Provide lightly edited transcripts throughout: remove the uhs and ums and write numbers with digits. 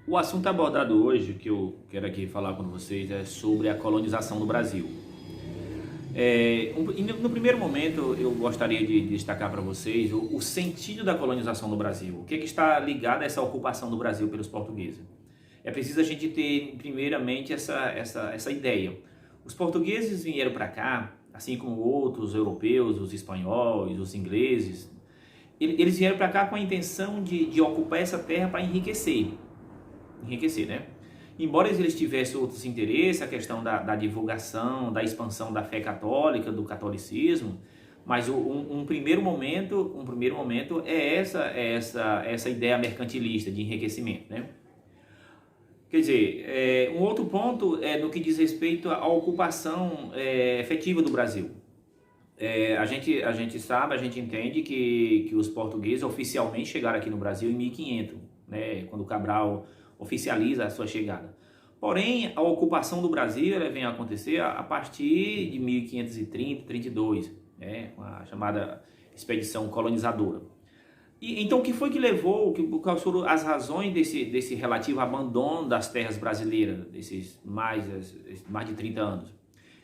O assunto abordado hoje, que eu quero aqui falar com vocês, é sobre a colonização do Brasil. No primeiro momento, eu gostaria de destacar para vocês o sentido da colonização do Brasil. O que está ligado a essa ocupação do Brasil pelos portugueses? É preciso a gente ter, primeiramente, essa ideia. Os portugueses vieram para cá, assim como outros europeus, os espanhóis, os ingleses. Eles vieram para cá com a intenção de ocupar essa terra para enriquecer, né? Embora eles tivessem outros interesses, a questão da divulgação, da expansão da fé católica, do catolicismo, mas um primeiro momento é essa ideia mercantilista de enriquecimento, né? Quer dizer, um outro ponto é no que diz respeito à ocupação efetiva do Brasil. A gente sabe, a gente entende que os portugueses oficialmente chegaram aqui no Brasil em 1500, né, quando Cabral oficializa a sua chegada. Porém, a ocupação do Brasil ela vem a acontecer a partir de 1530, 32, né, com a chamada expedição colonizadora. Então, o que foi que levou, quais foram as razões desse relativo abandono das terras brasileiras, desses mais de 30 anos?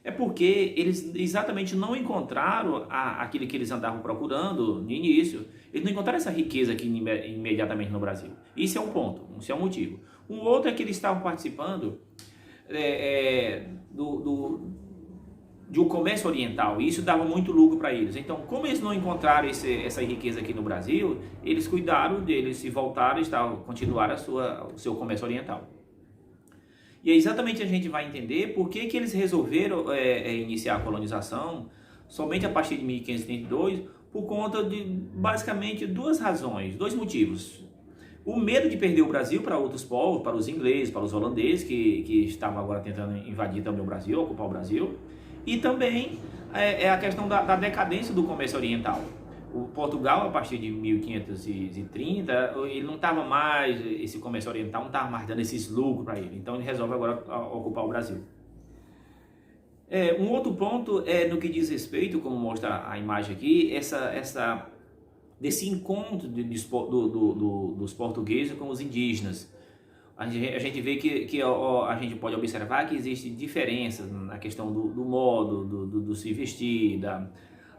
É porque eles exatamente não encontraram aquilo que eles andavam procurando no início. Eles não encontraram essa riqueza aqui imediatamente no Brasil. Isso é um ponto, isso é um motivo. Um outro é que eles estavam participando de um comércio oriental, e isso dava muito lucro para eles. Então, como eles não encontraram essa riqueza aqui no Brasil, eles cuidaram deles e voltaram e continuaram o seu comércio oriental. E é exatamente a gente vai entender por que eles resolveram iniciar a colonização somente a partir de 1532, por conta de basicamente duas razões, dois motivos. O medo de perder o Brasil para outros povos, para os ingleses, para os holandeses, que estavam agora tentando invadir também o Brasil, ocupar o Brasil, e também a questão da decadência do comércio oriental. O Portugal, a partir de 1530, ele não estava mais, esse comércio oriental não estava mais dando esses lucros para ele. Então ele resolve agora ocupar o Brasil. Um outro ponto é no que diz respeito, como mostra a imagem aqui, desse encontro dos portugueses com os indígenas. A gente vê que a gente pode observar que existem diferenças na questão do modo, do se vestir,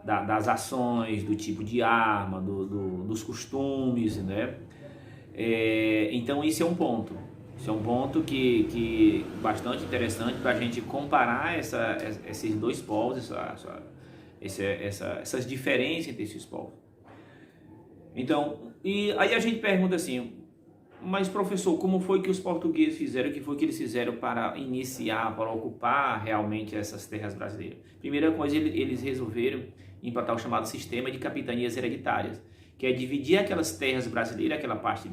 das ações, do tipo de arma, dos costumes, né? Então isso é um ponto. Isso é um ponto que bastante interessante para a gente comparar esses dois povos, essas diferenças entre esses povos. Então, e aí a gente pergunta assim, mas professor, como foi que os portugueses fizeram, o que foi que eles fizeram para iniciar, para ocupar realmente essas terras brasileiras? Primeira coisa, eles resolveram implantar o chamado sistema de capitanias hereditárias, que é dividir aquelas terras brasileiras, aquela parte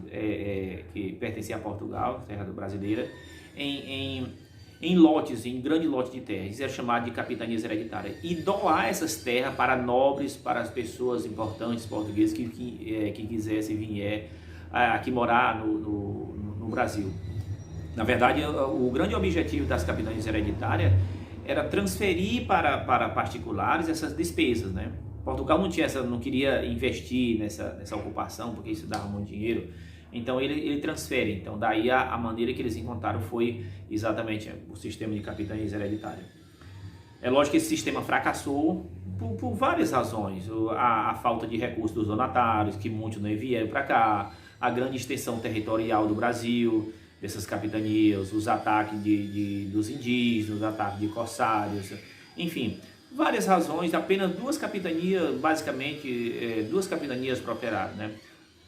que pertencia a Portugal, terra brasileira, em lotes, em grande lote de terras. Isso é chamado de capitanias hereditárias. E doar essas terras para nobres, para as pessoas importantes portuguesas que quisessem vir aqui morar no Brasil. Na verdade, o grande objetivo das capitanias hereditárias era transferir para particulares essas despesas, né? Portugal não queria investir nessa ocupação, porque isso dava muito dinheiro. Então ele transfere. Então daí a maneira que eles encontraram foi exatamente o sistema de capitanias hereditárias. É lógico que esse sistema fracassou por várias razões. A falta de recursos dos donatários, que muitos não vieram para cá, a grande extensão territorial do Brasil, dessas capitanias, os ataques dos indígenas, os ataques de corsários, enfim, várias razões. Apenas duas capitanias, basicamente, duas capitanias prosperaram, né?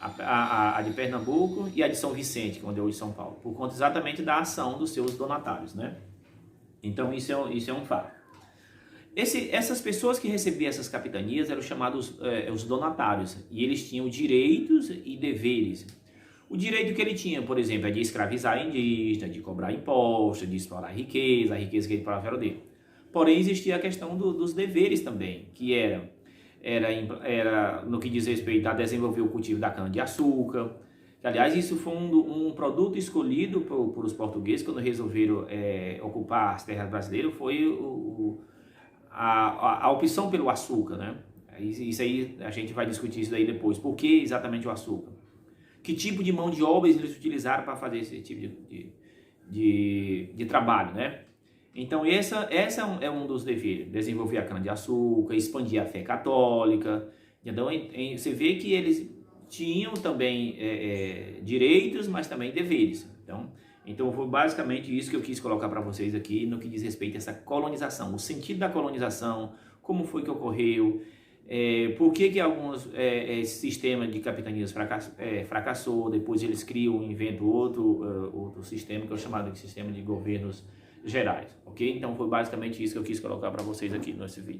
A de Pernambuco e a de São Vicente, que é onde é hoje São Paulo, por conta exatamente da ação dos seus donatários, né? Então isso é um fato. Essas pessoas que recebiam essas capitanias eram chamados os donatários, e eles tinham direitos e deveres. O direito que ele tinha, por exemplo, é de escravizar indígenas, de cobrar impostos, de explorar a riqueza que ele próprio era dele. Porém, existia a questão dos deveres também, que era no que diz respeito a desenvolver o cultivo da cana-de-açúcar. Aliás, isso foi um produto escolhido por os portugueses quando resolveram ocupar as terras brasileiras, foi a opção pelo açúcar, né? Isso aí, a gente vai discutir isso daí depois. Por que exatamente o açúcar? que tipo de mão de obra eles utilizaram para fazer esse tipo de trabalho, né? Então, essa é um dos deveres, desenvolver a cana-de-açúcar, expandir a fé católica. Então, você vê que eles tinham também direitos, mas também deveres. Então, foi basicamente isso que eu quis colocar para vocês aqui no que diz respeito a essa colonização, o sentido da colonização, como foi que ocorreu, por que alguns sistemas de capitanias fracassou, depois eles criam, inventam outro sistema, que é o chamado de sistema de governos gerais, ok? Então foi basicamente isso que eu quis colocar para vocês aqui nesse vídeo.